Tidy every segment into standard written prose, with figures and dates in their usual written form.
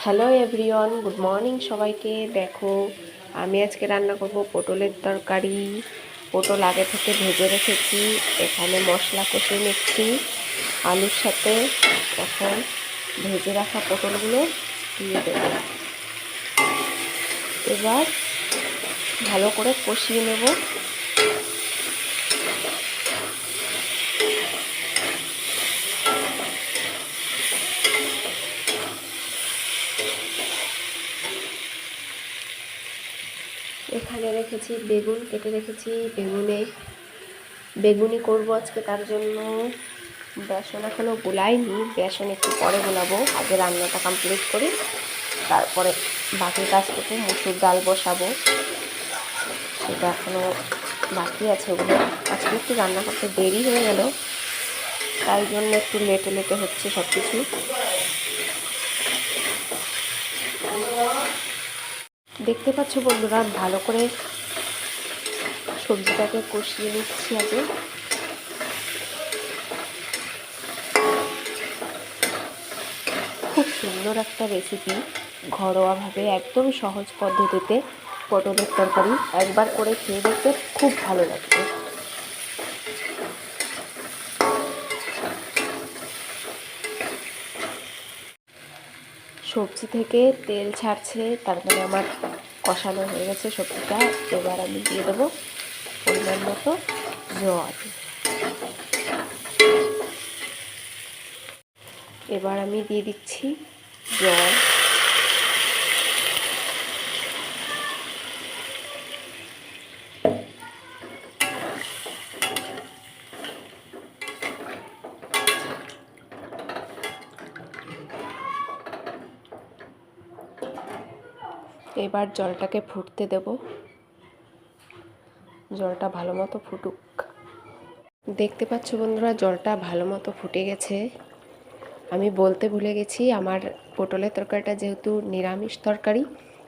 Hello everyone, good morning সবাইকে। দেখো, আমি আজকে রান্না করব পটলের তরকারি। পটল আগে থেকে ভেজে রেখেছি, এখানে মশলা কষিয়ে নিচ্ছি আলুর সাথে। এখন ভেজে রাখা পটলগুলো দিয়ে দেব। এবার ভালো করে কষিয়ে নেব। এখানে রেখেছি বেগুন, কেটে রেখেছি। বেগুনি করব আজকে, তার জন্য বেসন এখনও গোলাইনি, বেসন একটু পরে গোলাবো। আগে রান্নাটা কমপ্লিট করি, তারপরে বাকি কাজ করবো। মুসুর ডাল বসাবো, সেটা এখনও বাকি আছে। ওগুলো আজকে একটু রান্না করতে দেরি হয়ে গেল, তাই জন্য একটু লেটে লেটে হচ্ছে সব কিছু। দেখতে পাচ্ছ বন্ধুরা, ভালো করে সবজিটাকে কষিয়ে নিচ্ছি আগে। খুব সুন্দর একটা রেসিপি, ঘরোয়াভাবে একদম সহজ পদ্ধতিতে পটলের তরকারি। একবার করে খেয়ে দেখতে খুব ভালো লাগবে। সবজি থেকে তেল ছাড়ছে, তার মানে আমার কষানো হয়ে গেছে সবজিটা। এবার আমি দিয়ে দেবো পরিমাণ মতো জল। এবার আমি দিয়ে দিচ্ছি জল। এবার জলটাকে ফুটতে দেব, জলটা ভালো মতো ফুটুক। দেখতে পাচ্ছ বন্ধুরা, জলটা ভালো মতো ফুটে গেছে। আমি বলতে ভুলে গেছি, আমার পটলের তরকারিটা যেহেতু নিরামিষ তরকারি,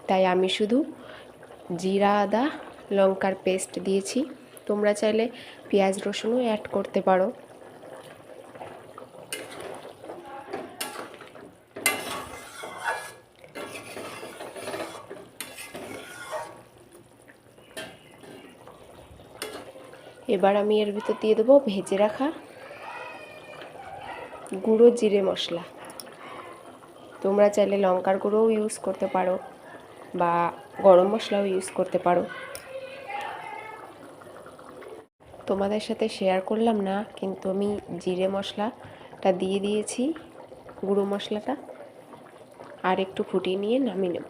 তাই আমি শুধু জিরা আদা লঙ্কার পেস্ট দিয়েছি। তোমরা চাইলে পেঁয়াজ রসুনও অ্যাড করতে পারো। এবার আমি এর ভিতর দিয়ে দেবো ভেজে রাখা গুঁড়ো জিরে মশলা। তোমরা চাইলে লঙ্কার গুঁড়োও ইউজ করতে পারো বা গরম মশলাও ইউজ করতে পারো। তোমাদের সাথে শেয়ার করলাম না, কিন্তু আমি জিরে মশলাটা দিয়ে দিয়েছি, গুঁড়ো মশলাটা। আর একটু ফুটিয়ে নিয়ে নামিয়ে নেব।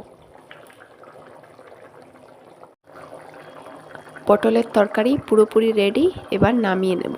পটলের তরকারি পুরোপুরি রেডি, এবার নামিয়ে নেব।